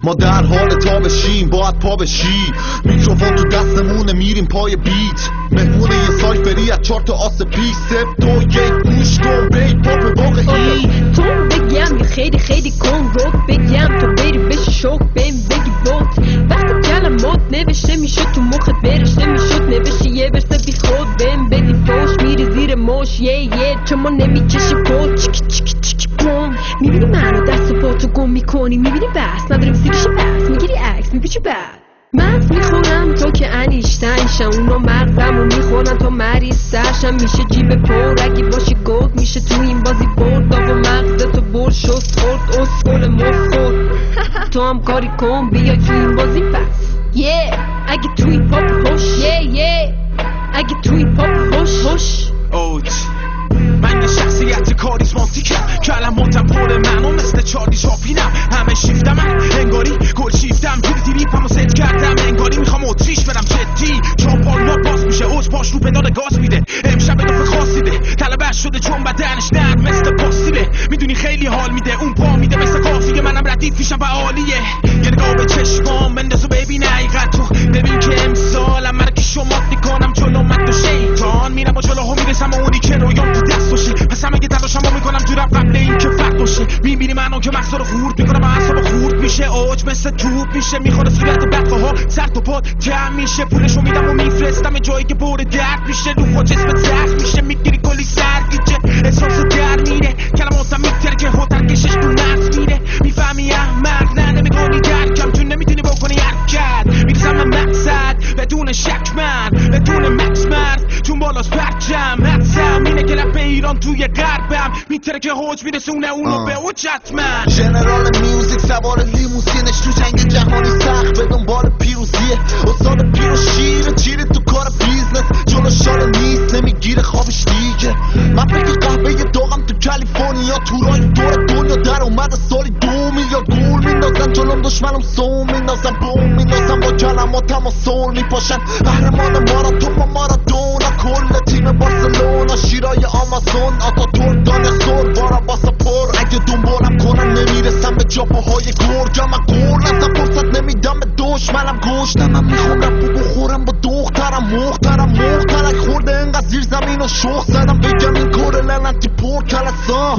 ما در حال تابشیم باید پا بشی، میکروفون تو دستمونه میریم پای بیت، مهمون یه سایفری از 4 تا آس پیش، سفت تو یک گوش کن بیت پاپ واقعی. تو بگم یه خیلی خیلی کن روک بگم تو بری بشی شوک بهم بگی بوت، وقتی کلمات نوشته میشه تو مخت برشته میشد نوشی یه برسه بی خود بهم بدی فوش میری زیر موش یه چما نمیکشی پول چیکی چیکی چیکی بوم، میبینی منو دست و پاتو گم میکنی، میبینی بس نداریم سیریش بس میگیری عکس میپیچی بعد مغز میخورم تو که انیشتینشم، اونا مغزمو میخورن تو مریض سرشم، میشه جیب پر اگه باشی گود میشه تو این بازی برد و مغزتو بر شست خورد اسکل مفخور تو هم کاری کن بیا تو این بازی پس اگه توی پاپ هوش اگه توی پاپ هوش اوج من یه شخصیت کاریزماتیکم، کلماتم پر منو مثل چارلی چاپلینم، همه شیفتمم انگاری گل شیفتم، دیری پمو ست کردم انگاری میخوام اتریش برم جدی، چاپالیا باز میشه اوج پاش رو پدال گاز میده، امشب اضافه خاصی ده طلبش شده چون بدنش نرم مثل پاستیله، میدونی خیلی حال میده اون پا میده مثل کافیه، منم ردیف پیشم و عالیه، یه نگاه به چشمام بندازو ببین حقیقتو، ببین که امسالم مرکی شمات میکنم جلو مد و شیطان، میرم و جلو هم میرسم و اونی که رویام تو دست باشه، پس همه تلاشمو میکنم تو رپ قبل این که فرد باشه، میبینی منو که مغزا رو خورد میکنم اعصابو خورد میشه، اوج مثل توپ میشه میخوره صورت بقاها سر تا پات جمع میشه، پولشو میدم و میفرستم جایی که پر درد میشه، رو جسمت زخم میشه میگیری کلی سرگیجه احساس در میره، کلماتم میتره که هوتر کشش تو مغز میره، میفهمی احمق نه نمیکنی درکم چون نمیتونی بکنی حرکت، میرسم به مقصد بدون شک من بدون مکس مرد چون بالاست پرچم، حدسم اینه که رپ ایران توی غربم میتره که حوج میرسونه اونو به اوج حتما، ژنرال میوزیک سوار لیموزینش تو جنگ جهانی سخت به دنبال پیروزیه، استاد پیر و شیر چیره تو کار بیزنس جلو شال نیست نمیگیره خوابش دیگه، من فکر قهوه داغم تو کالیفرنیا تو راه دور دنیا در اومده سالی 2 میلیارد گول میندازن جلوم دشمنم سوم میندازن بوم میندازن با کلماتم و سول میپاشن، قهرمان ماراتون با مارادونا کل تیم بارسلونا شیرای آمازون آتا تور دانیا سور بارا باسا پر، اگه دنبالم کنن نمیرسم به جاپاهای گرجم، من قرنم فرصت نمیدم به دشمنم گوشتم، من میخوام رپو بخورم با دخترم مخترک خورده انقدر زیر زمین و شخ زدم بگم این کار لعنتی پر کلسا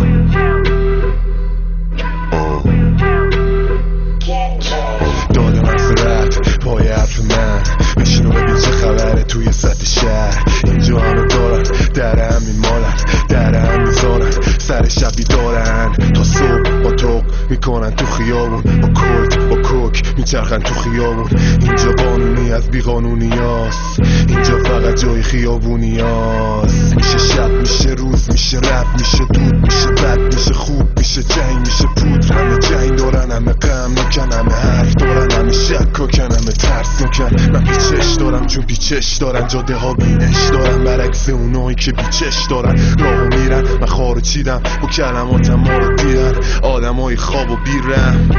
داده مغز رپ پای حرف من بشین و ببین چه خبره توی سطح شهر، اینجا همه دارن در هم میمالن در هم میزارن سر شبی دارن تا صبح با توق میکنن تو خیابون با کلت با کوک میچرخن تو خیابون، اینجا قانونی از بی قانونی هست، اینجا فقط جای خیابونی هست، میشه شب میشه روز میشه رپ میشه دود میشه بد میشه خوب میشه جنگ میشه پودر، همه جنگ دارن همه غم نکن همه حرف دارن همه شک کن همه ترس نکن، من پیچش دارم چون پیچش دارن جاده ها بینش دارن برعکس اونایی که پیچش دارن راهو میرن، من خارو چیدم با کلماتم ما رو دیدن آدمای خواب و بیرم